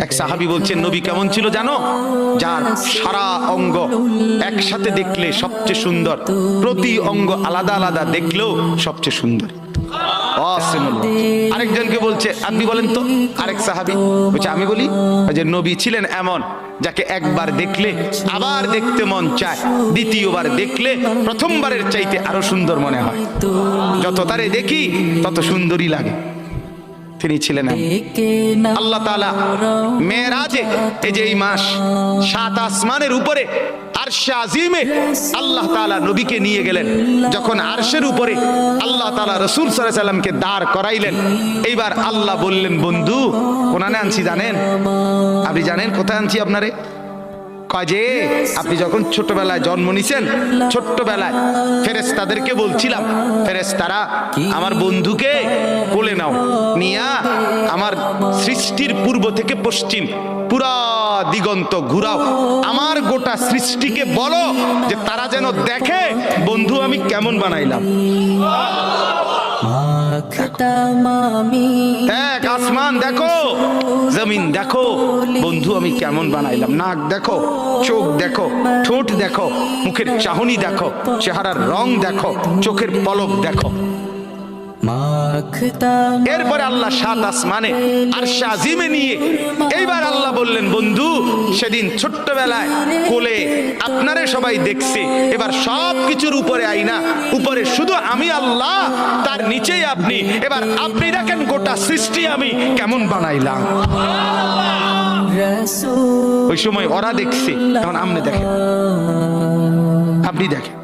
এক সাহাবী বলছেন, নবী কেমন ছিল জানো? যার সারা অঙ্গ একসাথে দেখলে সবচেয়ে সুন্দর, প্রতি অঙ্গ আলাদা আলাদা দেখলেও সবচেয়ে সুন্দর। আরেকজনকে বলছে, আপনি বলেন তো। আরেক সাহাবী বলছে, আমি বলি যে নবী ছিলেন এমন যাকে একবার দেখলে আবার দেখতে মন চায়, দ্বিতীয়বার দেখলে প্রথমবারের চাইতে আরো সুন্দর মনে হয়, যত তারে দেখি তত সুন্দরই লাগে। তিনি ছিলেন আল্লাহ তাআলা মেরাজে, এই যে এই মাস 7 আসমানের উপরে আরশে আজিমে আল্লাহ তাআলা নবীকে নিয়ে গেলেন। যখন আরশের উপরে আল্লাহ তাআলা রাসূল সাল্লাল্লাহু আলাইহি সাল্লামকে দাঁড় করাইলেন, এইবার আল্লাহ বললেন, বন্ধু কোনানে আনছি জানেন? আপনি জানেন কোথায় আনছি আপনারে? কাজে আপনি যখন ছোটবেলায় জন্ম নিছেন, ছোট্টবেলায় ফেরেশতাদেরকে বলছিলাম, ফেরেশতারা আমার বন্ধুকে কোলে নাও, নিয়া আমার সৃষ্টির পূর্ব থেকে পশ্চিম পুরা দিগন্ত ঘুরাও, আমার গোটা সৃষ্টিকে বলো যে তারা যেন দেখে বন্ধু আমি কেমন বানাইলাম। এক আসমান দেখো, জমিন দেখো, বন্ধু আমি কেমন বানাইলাম। নাক দেখো, চোখ দেখো, ঠোঁট দেখো, মুখের চাহনি দেখো, চেহারার রং দেখো, চোখের পলক দেখো। এরপরে আল্লাহ 7 আসমানে আরশে আজিমে নিয়ে এইবার আল্লাহ বললেন, বন্ধু সেদিন ছোট্টবেলায় কোলে আপনারে সবাই দেখছে, এবার সব কিছুর উপরে আইনা, উপরে শুধু আমি আল্লাহ, তার নিচেই আপনি, এবার আপনি দেখেন গোটা সৃষ্টি আমি কেমন বানাইলাম। ওই সময় ওরা দেখছে, এখন আপনি দেখেন, আপনি দেখেন।